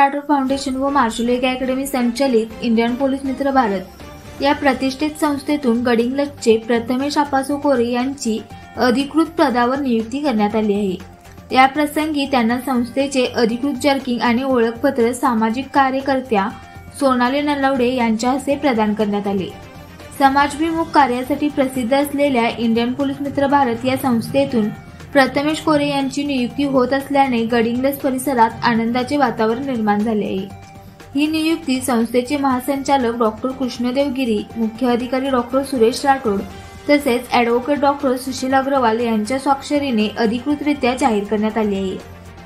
Rathod foundation व marshal एक academy संचालित इंडियन पोलीस मित्र भारत या प्रतिष्ठित संस्थेतून गडिंग्लजचे प्रथमेश आप्पासो कोरे यांची अधिकृत पदावर नियुक्ती करण्यात आली आहे। या प्रसंगी त्यांना संस्थेचे अधिकृत जर्किंग आणि ओळखपत्र सामाजिक कार्यकर्त्या सोनाली नलवडे यांच्या हस्ते प्रदान करण्यात आले। समाजभिमुख कार्यासाठी प्रसिद्ध असलेल्या इंडियन पोलीस मित्र भारत या संस्थेतून प्रथमेश कोरे यांची नियुक्ती होत असल्याने गडिंग्लज परिसरात आनंदाचे वातावरण निर्माण झाले आहे। ही नियुक्ती संस्थेचे महासंचालक डॉक्टर कृष्णदेव गिरी, मुख्य अधिकारी डॉक्टर सुरेश राठोड तसेच ॲडव्होकेट डॉक्टर सुशील अग्रवाल यांच्या स्वाक्षरीने अधिकृतरित्या जाहीर करण्यात आली आहे।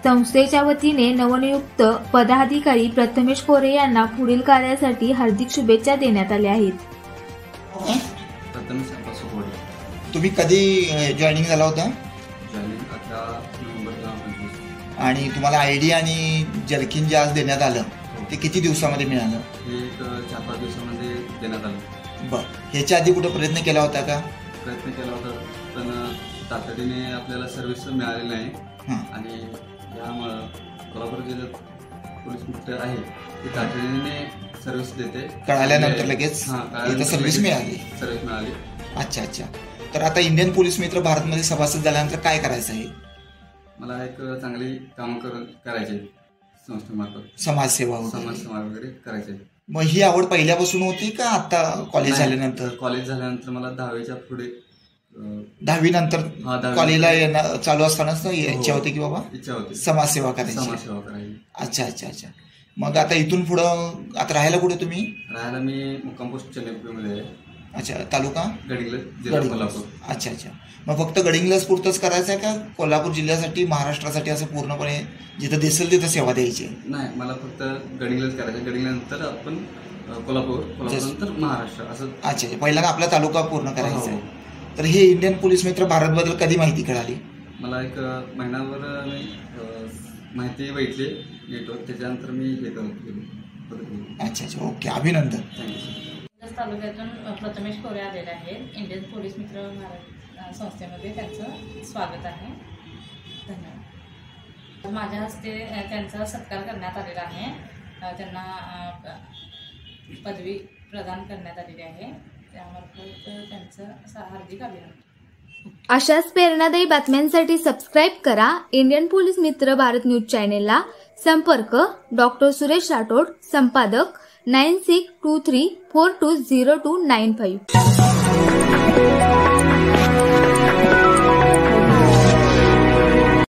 संस्थेच्या वतीने नवनियुक्त पदाधिकारी प्रथमेश कोरे यांना पुढील कार्यासाठी हार्दिक शुभेच्छा देण्यात आल्या आहेत। तुम्ही कधी जॉईनिंग झाला होता? आणि तुम्हाला आयडी आणि जर्किन जे आज देण्यात आलं ते किती दिवसामध्ये मिळालं? 4-5 दिवसामध्ये देण्यात आलं। बरं, ह्याच्या आधी कुठे प्रयत्न केला होता का? प्रयत्न केला होता, पण तातडीने आपल्याला सर्व्हिस मिळालेली नाही आणि यामुळं कोल्हापूर जिल्ह्यात पोलीस मित्र आहे ते तातडीने सर्व्हिस देते। कळाल्यानंतर लगेच सर्व्हिस मिळाली? सर्व्हिस मिळाली। अच्छा अच्छा। तर आता इंडियन पोलीस मित्र भारतमध्ये सभासद झाल्यानंतर काय करायचं आहे? मला एक चांगली काम करायचे, संस्थेमार्फत समाजसेवा वगैरे करायचे। मग ही आवड पहिल्यापासून होती का आता कॉलेज झाल्यानंतर? कॉलेज झाल्यानंतर मला 10वीच्या पुढे 10वी नंतर कॉलेजला चालू असतानाच इच्छा होती की बाबा इच्छा होती समाजसेवा करायची? अच्छा अच्छा अच्छा। मग आता इथून पुढं आता राहायला कुठे तुम्ही? राहायला मी मुक्काम पोस्ट चेन्नईमध्ये आहे। अच्छा, तालुका गडिंग्लज, जिल्हा कोल्हापूर। अच्छा अच्छा। मग फक्त गडिंग्लज पुरतच करायचं आहे का कोल्हापूर जिल्ह्यासाठी, महाराष्ट्रासाठी असं पूर्णपणे जिथं दिसेल तिथं सेवा द्यायची? नाही, मला फक्त गडिंग्लज करायचं। गडिंग्लज नंतर आपण कोल्हापूर नंतर महाराष्ट्र असं। अच्छा, पहिल्यांदा आपला तालुका पूर्ण करायचा आहे। तर हे इंडियन पोलीस मित्र भारतबद्दल कधी माहिती कळाली? मला एक महिनाभर मी माहिती भेटली नेटवर, त्याच्यानंतर मी हे करत। अच्छा अच्छा, ओके, अभिनंदन। थँक्यू। तालुक्यातून प्रथमेश कोरे आलेले आहेत। इंडियन पोलीस मित्र भारत संस्थेमध्ये त्यांचं स्वागत आहे। धन्यवाद। माझ्या हस्ते त्यांचा सत्कार करण्यात आलेला आहे। त्यांना पदवी प्रदान करण्यात आलेली आहे, त्यामार्फत त्यांचं हार्दिक अभिनंदन। अशाच प्रेरणादायी बातम्यांसाठी सबस्क्राईब करा इंडियन पोलीस मित्र भारत न्यूज चॅनेलला। संपर्क डॉक्टर सुरेश राठोड, संपादक 9623420295।